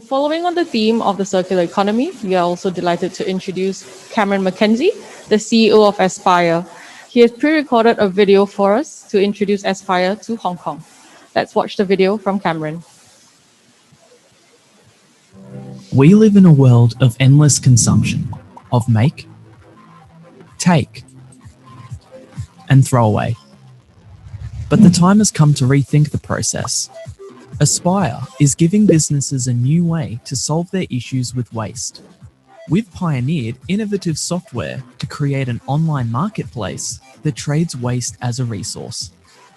Following on the theme of the circular economy, we are also delighted to introduce Cameron McKenzie, the CEO of Aspire. He has pre-recorded a video for us to introduce Aspire to Hong Kong. Let's watch the video from Cameron. We live in a world of endless consumption, of make, take, and throw away. But the time has come to rethink the process. Aspire is giving businesses a new way to solve their issues with waste. We've pioneered innovative software to create an online marketplace that trades waste as a resource.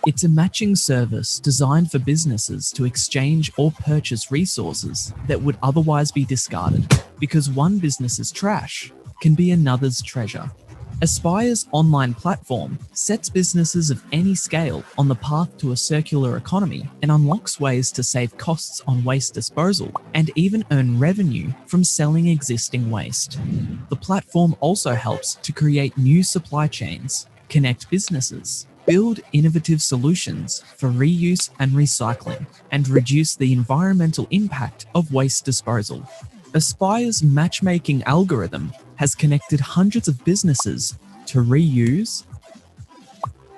It's a matching service designed for businesses to exchange or purchase resources that would otherwise be discarded, because one business's trash can be another's treasure. Aspire's online platform sets businesses of any scale on the path to a circular economy and unlocks ways to save costs on waste disposal and even earn revenue from selling existing waste. The platform also helps to create new supply chains, connect businesses, build innovative solutions for reuse and recycling, and reduce the environmental impact of waste disposal. Aspire's matchmaking algorithm has connected hundreds of businesses to reuse,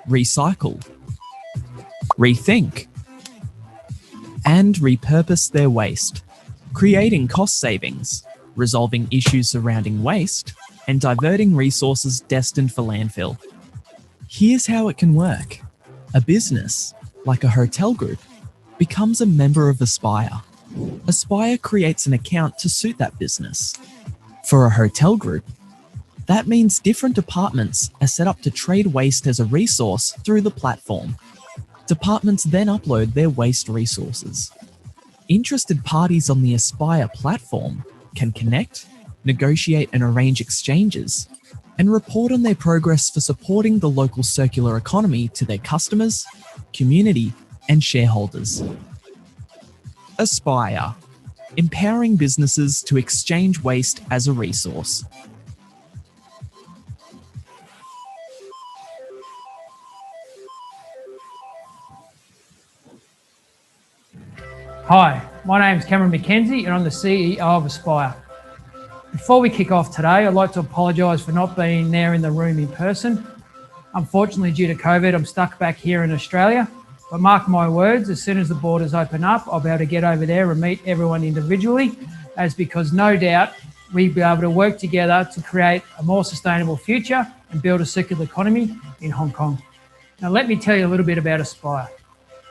recycle, rethink, and repurpose their waste, creating cost savings, resolving issues surrounding waste, and diverting resources destined for landfill. Here's how it can work. A business, like a hotel group, becomes a member of Aspire. Aspire creates an account to suit that business. For a hotel group, that means different departments are set up to trade waste as a resource through the platform. Departments then upload their waste resources. Interested parties on the Aspire platform can connect, negotiate and arrange exchanges, and report on their progress for supporting the local circular economy to their customers, community, and shareholders. Aspire, empowering businesses to exchange waste as a resource. Hi, my name's Cameron McKenzie and I'm the CEO of Aspire. Before we kick off today, I'd like to apologise for not being there in the room in person. Unfortunately, due to COVID, I'm stuck back here in Australia. But mark my words, as soon as the borders open up, I'll be able to get over there and meet everyone individually, because no doubt we'll be able to work together to create a more sustainable future and build a circular economy in Hong Kong. Now, let me tell you a little bit about Aspire.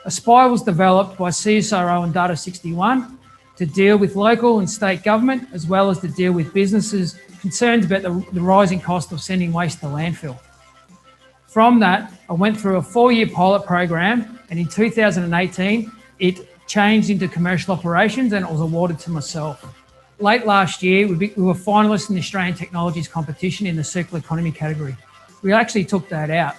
Aspire was developed by CSIRO and Data61 to deal with local and state government, as well as to deal with businesses concerned about the rising cost of sending waste to landfill. From that, I went through a 4-year pilot program, and in 2018, it changed into commercial operations and it was awarded to myself. Late last year, we were finalists in the Australian Technologies competition in the circular economy category. We actually took that out.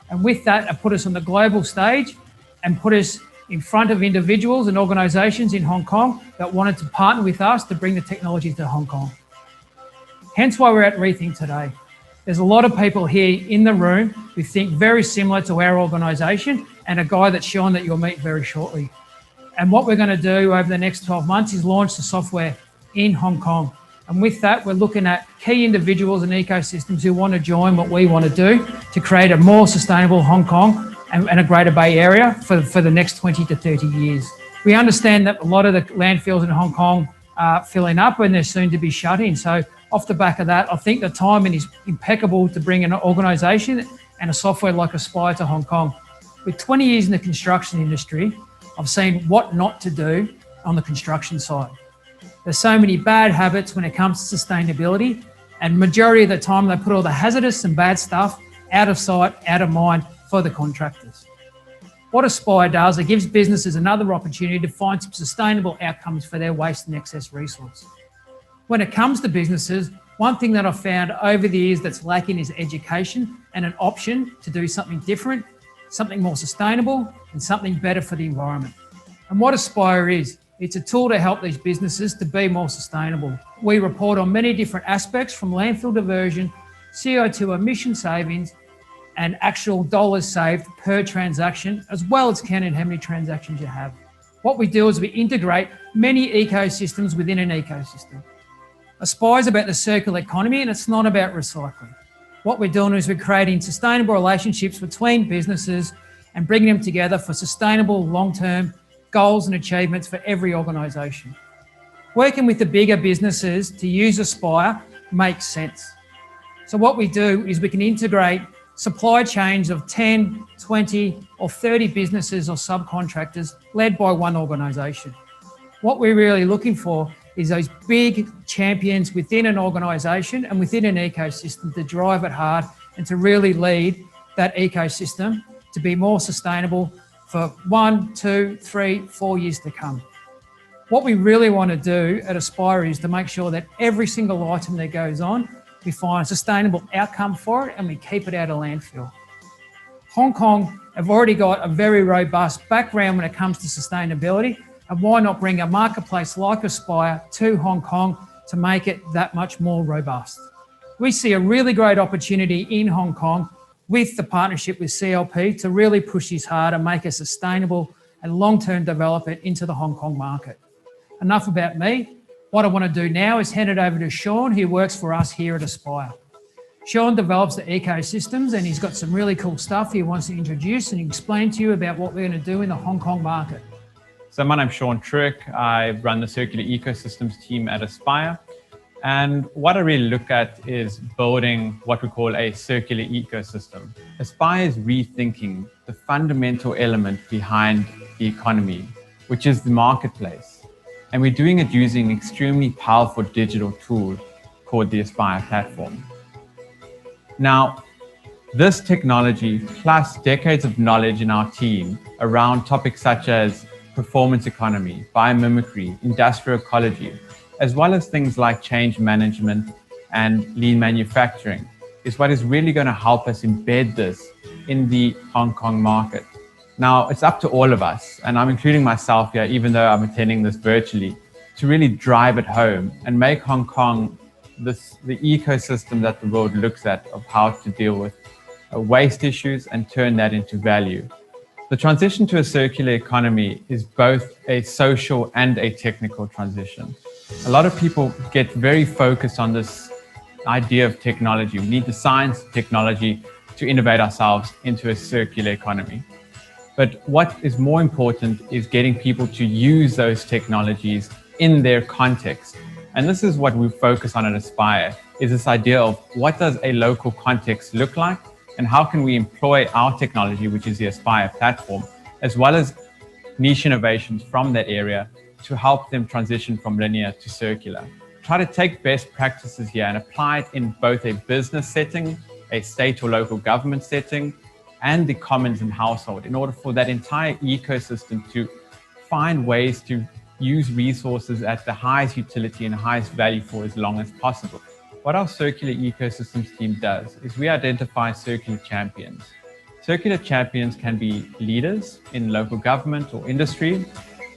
And with that, it put us on the global stage and put us in front of individuals and organisations in Hong Kong that wanted to partner with us to bring the technology to Hong Kong. Hence why we're at Rethink today. There's a lot of people here in the room who think very similar to our organisation and a guy that's Sean that you'll meet very shortly. And what we're going to do over the next 12 months is launch the software in Hong Kong. And with that, we're looking at key individuals and ecosystems who want to join what we want to do to create a more sustainable Hong Kong and a Greater Bay Area for the next 20 to 30 years. We understand that a lot of the landfills in Hong Kong are filling up and they're soon to be shut in. So off the back of that, I think the timing is impeccable to bring an organisation and a software like Aspire to Hong Kong. With 20 years in the construction industry, I've seen what not to do on the construction side. There's so many bad habits when it comes to sustainability, and majority of the time they put all the hazardous and bad stuff out of sight, out of mind for the contractors. What Aspire does, it gives businesses another opportunity to find some sustainable outcomes for their waste and excess resource. When it comes to businesses, one thing that I've found over the years that's lacking is education and an option to do something different, something more sustainable, and something better for the environment. And what Aspire is, it's a tool to help these businesses to be more sustainable. We report on many different aspects, from landfill diversion, CO2 emission savings, and actual dollars saved per transaction, as well as counting how many transactions you have. What we do is we integrate many ecosystems within an ecosystem. Aspire is about the circular economy, and it's not about recycling. What we're doing is we're creating sustainable relationships between businesses and bringing them together for sustainable long-term goals and achievements for every organisation. Working with the bigger businesses to use Aspire makes sense. So what we do is we can integrate supply chains of 10, 20 or 30 businesses or subcontractors led by one organisation. What we're really looking for is those big champions within an organisation and within an ecosystem to drive it hard and to really lead that ecosystem to be more sustainable for 1, 2, 3, 4 years to come. What we really want to do at Aspire is to make sure that every single item that goes on, we find a sustainable outcome for it and we keep it out of landfill. Hong Kong have already got a very robust background when it comes to sustainability, and why not bring a marketplace like Aspire to Hong Kong to make it that much more robust? We see a really great opportunity in Hong Kong with the partnership with CLP to really push this hard and make a sustainable and long-term development into the Hong Kong market. Enough about me. What I want to do now is hand it over to Sean, who works for us here at Aspire. Sean develops the ecosystems and he's got some really cool stuff he wants to introduce and explain to you about what we're going to do in the Hong Kong market. So my name's Sean Truick. I run the Circular Ecosystems team at Aspire. And what I really look at is building what we call a circular ecosystem. Aspire is rethinking the fundamental element behind the economy, which is the marketplace. And we're doing it using an extremely powerful digital tool called the Aspire platform. Now, this technology plus decades of knowledge in our team around topics such as performance economy, biomimicry, industrial ecology, as well as things like change management and lean manufacturing, is what is really going to help us embed this in the Hong Kong market. Now, it's up to all of us, and I'm including myself here, even though I'm attending this virtually, to really drive it home and make Hong Kong the ecosystem that the world looks at of how to deal with waste issues and turn that into value. The transition to a circular economy is both a social and a technical transition. A lot of people get very focused on this idea of technology. We need the science technology to innovate ourselves into a circular economy. But what is more important is getting people to use those technologies in their context. And this is what we focus on at Aspire, is this idea of what does a local context look like and how can we employ our technology, which is the Aspire platform, as well as niche innovations from that area to help them transition from linear to circular. Try to take best practices here and apply it in both a business setting, a state or local government setting, and the commons and household in order for that entire ecosystem to find ways to use resources at the highest utility and highest value for as long as possible. What our Circular Ecosystems team does is we identify circular champions. Circular champions can be leaders in local government or industry,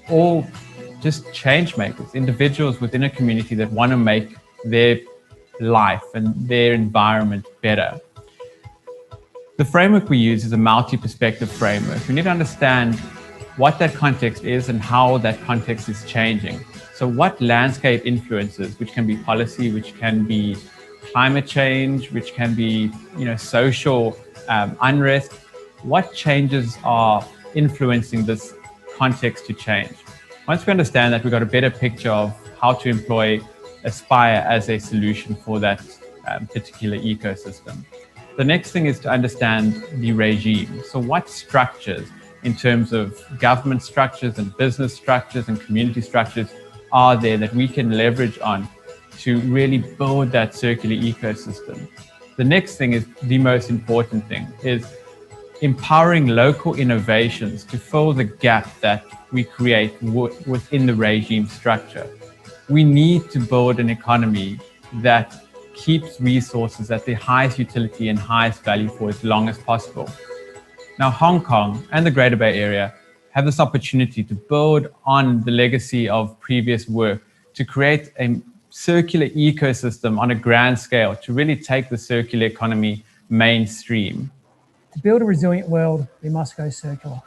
or just change makers, individuals within a community that want to make their life and their environment better. The framework we use is a multi-perspective framework. We need to understand what that context is and how that context is changing. So what landscape influences, which can be policy, which can be climate change, which can be social unrest, what changes are influencing this context to change? Once we understand that, we've got a better picture of how to employ Aspire as a solution for that particular ecosystem. The next thing is to understand the regime. So what structures in terms of government structures and business structures and community structures are there that we can leverage on to really build that circular ecosystem? The next thing is the most important thing, is empowering local innovations to fill the gap that we create within the regime structure. We need to build an economy that keeps resources at the highest utility and highest value for as long as possible. Now, Hong Kong and the Greater Bay Area have this opportunity to build on the legacy of previous work to create a circular ecosystem on a grand scale to really take the circular economy mainstream. To build a resilient world, we must go circular.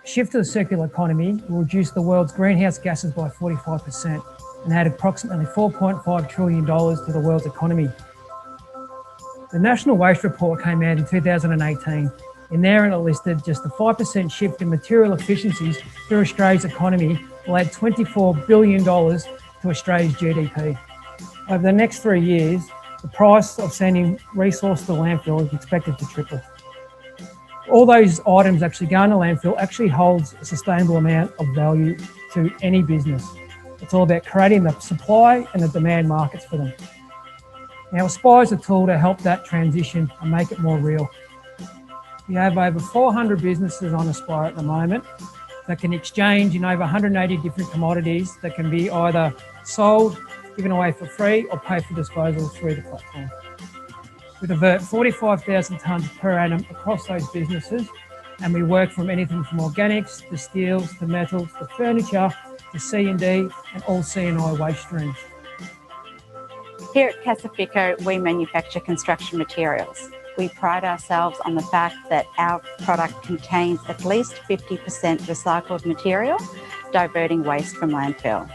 Shift to the circular economy will reduce the world's greenhouse gases by 45% and add approximately $4.5 trillion to the world's economy. The National Waste Report came out in 2018. In there, it listed just a 5% shift in material efficiencies through Australia's economy will add $24 billion to Australia's GDP. Over the next 3 years, the price of sending resource to landfill is expected to triple. All those items actually going to landfill actually holds a sustainable amount of value to any business. It's all about creating the supply and the demand markets for them. Now, Aspire is a tool to help that transition and make it more real. We have over 400 businesses on Aspire at the moment that can exchange in over 180 different commodities that can be either sold, given away for free, or pay for disposal through the platform. We divert 45,000 tonnes per annum across those businesses, and we work from anything from organics to steels to metals to furniture to C&D and all C&I waste streams. Here at Casafico, we manufacture construction materials. We pride ourselves on the fact that our product contains at least 50% recycled material, diverting waste from landfill.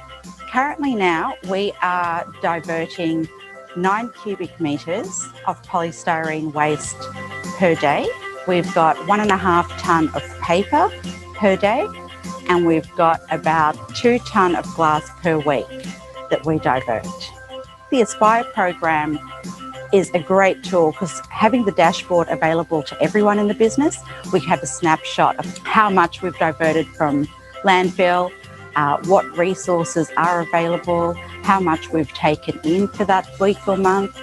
Currently now, we are diverting 9 cubic metres of polystyrene waste per day. We've got 1.5 tonne of paper per day, and we've got about 2 tonne of glass per week that we divert. The Aspire program is a great tool because having the dashboard available to everyone in the business, we have a snapshot of how much we've diverted from landfill, what resources are available, how much we've taken in for that week or month.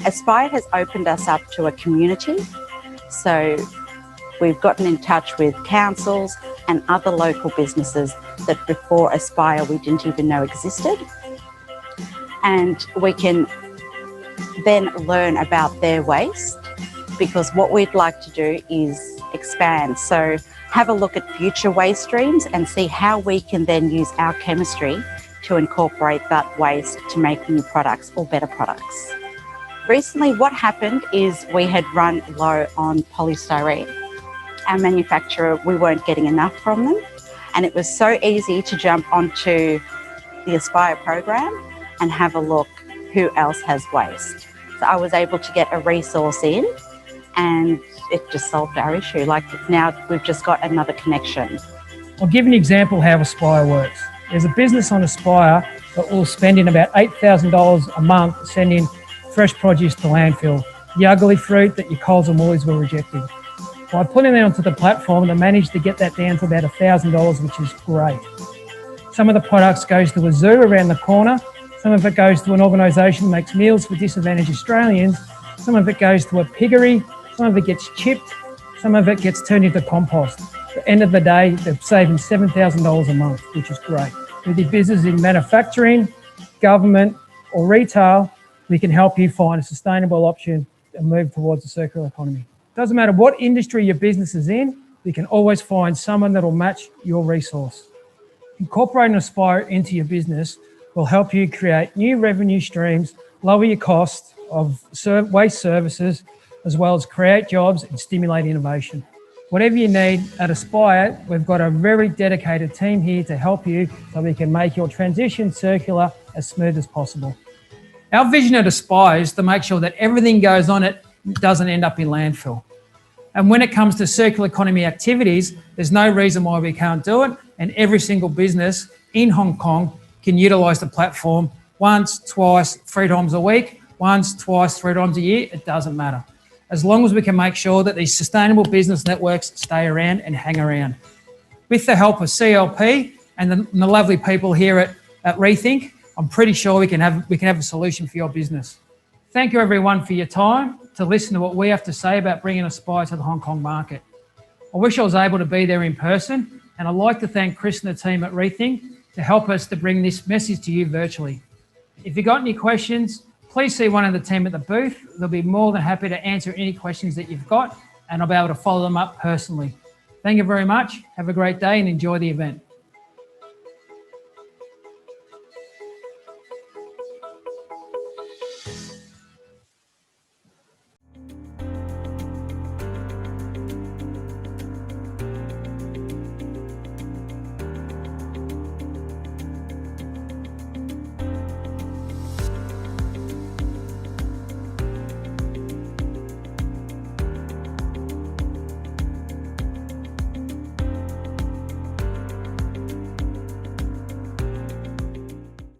Aspire has opened us up to a community. So we've gotten in touch with councils and other local businesses that before Aspire we didn't even know existed. And we can then learn about their waste, because what we'd like to do is expand. So have a look at future waste streams and see how we can then use our chemistry to incorporate that waste to make new products or better products. Recently, what happened is we had run low on polystyrene. Our manufacturer, we weren't getting enough from them, and it was so easy to jump onto the Aspire program and have a look who else has waste. So I was able to get a resource in, and it just solved our issue. Like now we've just got another connection. I'll give an example how Aspire works. There's a business on Aspire that will spend in about $8,000 a month sending fresh produce to landfill, the ugly fruit that your Coles and Woolies were rejecting. By putting it onto the platform, they managed to get that down to about $1,000, which is great. Some of the products goes to a zoo around the corner. Some of it goes to an organisation that makes meals for disadvantaged Australians. Some of it goes to a piggery. Some of it gets chipped. Some of it gets turned into compost. At the end of the day, they're saving $7,000 a month, which is great. With your business in manufacturing, government or retail, we can help you find a sustainable option and move towards a circular economy. Doesn't matter what industry your business is in, we can always find someone that will match your resource. Incorporating Aspire into your business will help you create new revenue streams, lower your cost of waste services, as well as create jobs and stimulate innovation. Whatever you need at Aspire, we've got a very dedicated team here to help you so we can make your transition circular as smooth as possible. Our vision at Aspire is to make sure that everything goes on it doesn't end up in landfill. And when it comes to circular economy activities, there's no reason why we can't do it. And every single business in Hong Kong can utilise the platform once, twice, 3 times a week, once, twice, 3 times a year, it doesn't matter. As long as we can make sure that these sustainable business networks stay around and hang around. With the help of CLP and the lovely people here at Rethink, I'm pretty sure we can have a solution for your business. Thank you everyone for your time to listen to what we have to say about bringing Aspire to the Hong Kong market. I wish I was able to be there in person, and I'd like to thank Chris and the team at Rethink to help us to bring this message to you virtually. If you've got any questions, please see one of the team at the booth. They'll be more than happy to answer any questions that you've got, and I'll be able to follow them up personally. Thank you very much. Have a great day and enjoy the event.